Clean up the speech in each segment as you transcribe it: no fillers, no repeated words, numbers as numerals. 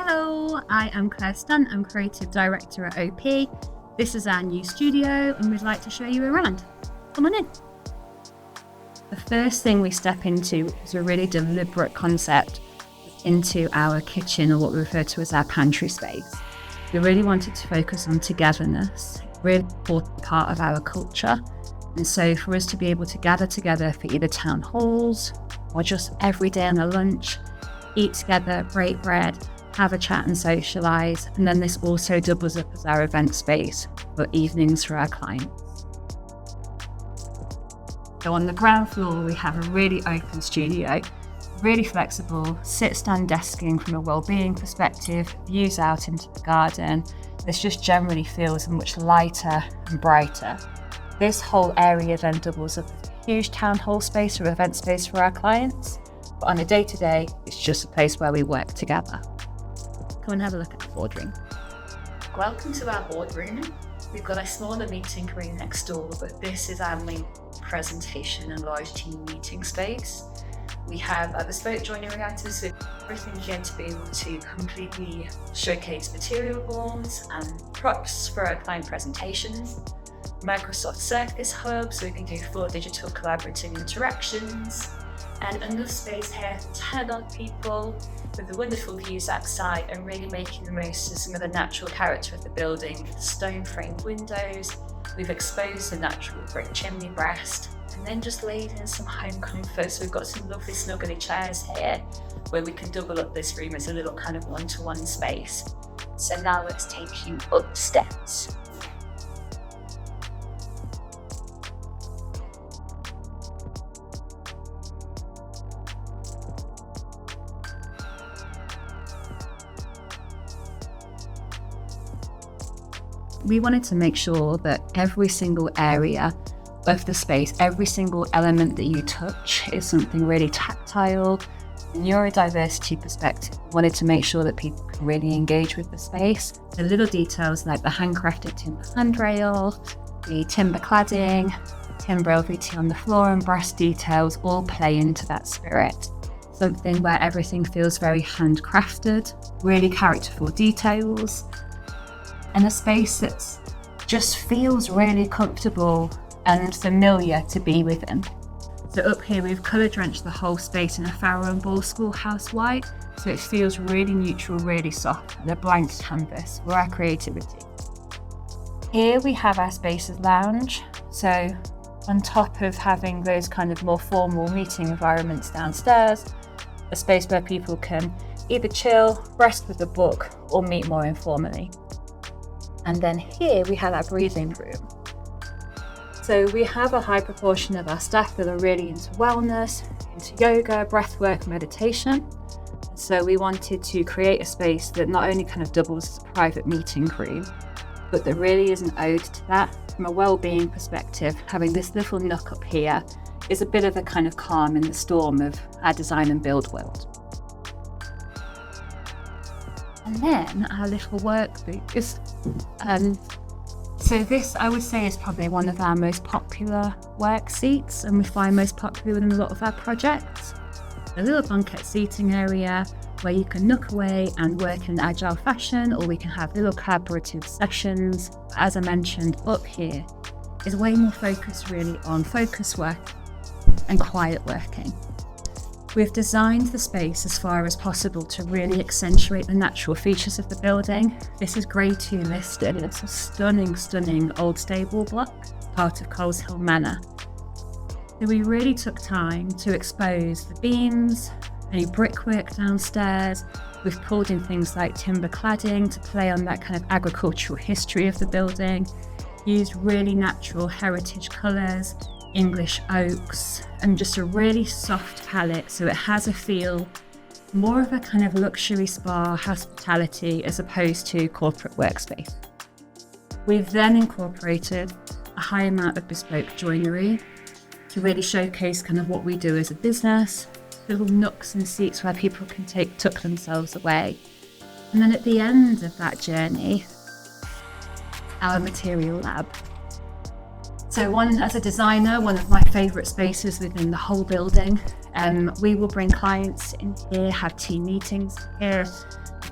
Hello, I am Claire Stant. I'm Creative Director at OP. This is our new studio and we'd like to show you around. Come on in. The first thing we step into is a really deliberate concept into our kitchen, or what we refer to as our pantry space. We really wanted to focus on togetherness, really important part of our culture. And so for us to be able to gather together for either town halls or just every day on a lunch, eat together, break bread, have a chat and socialise, and then this also doubles up as our event space for evenings for our clients. So on the ground floor we have a really open studio, really flexible, sit-stand desking from a well-being perspective, views out into the garden. This just generally feels much lighter and brighter. This whole area then doubles up as a huge town hall space or event space for our clients, but on a day-to-day it's just a place where we work together. Come and have a look at the boardroom. Welcome to our boardroom. We've got a smaller meeting room next door, but this is our main presentation and large team meeting space. We have a bespoke joinery items, so everything here to be able to completely showcase material boards and props for our client presentations. Microsoft Circus Hub, so we can do full digital collaborative interactions. And enough space here to 10 odd people with the wonderful views outside and really making the most of some of the natural character of the building. With stone framed windows, we've exposed the natural brick chimney breast and then just laid in some home comfort. So we've got some lovely snuggly chairs here where we can double up this room as a little kind of one-to-one space. So now let's take you upstairs. We wanted to make sure that every single area of the space, every single element that you touch is something really tactile. Neurodiversity perspective, we wanted to make sure that people can really engage with the space. The little details like the handcrafted timber handrail, the timber cladding, timber LVT on the floor and brass details all play into that spirit. Something where everything feels very handcrafted, really characterful details, and a space that just feels really comfortable and familiar to be within. So up here we've colour drenched the whole space in a Farrow and Ball Schoolhouse white, so it feels really neutral, really soft, and a blank canvas for our creativity. Here we have our spaces lounge, so on top of having those kind of more formal meeting environments downstairs, a space where people can either chill, rest with a book, or meet more informally. And then here we have our breathing room. So we have a high proportion of our staff that are really into wellness, into yoga, breathwork, meditation. So we wanted to create a space that not only kind of doubles as a private meeting room, but that really is an ode to that. From a well-being perspective, having this little nook up here is a bit of a kind of calm in the storm of our design and build world. And then our little work booth. So this, I would say, is probably one of our most popular work seats, and we find most popular within a lot of our projects. A little banquette seating area where you can nook away and work in an agile fashion, or we can have little collaborative sessions. As I mentioned, up here is way more focused really on focus work and quiet working. We've designed the space as far as possible to really accentuate the natural features of the building. This is Grade 2 listed. It's a stunning old stable block, part of Coleshill Manor. So we really took time to expose the beams, any brickwork downstairs. We've pulled in things like timber cladding to play on that kind of agricultural history of the building, used really natural heritage colours, English oaks, and just a really soft palette, so it has a feel more of a kind of luxury spa hospitality as opposed to corporate workspace. We've then incorporated a high amount of bespoke joinery to really showcase kind of what we do as a business, little nooks and seats where people can tuck themselves away. And then at the end of that journey, our material lab. So as a designer, one of my favourite spaces within the whole building. We will bring clients in here, have team meetings here,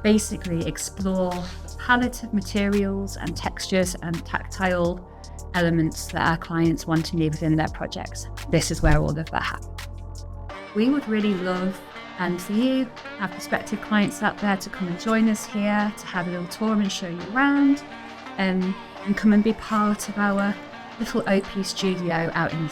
basically explore the palette of materials and textures and tactile elements that our clients want to leave within their projects. This is where all of that happens. We would really love, and for you, our prospective clients out there, to come and join us here, to have a little tour and show you around, and come and be part of our little OP studio out in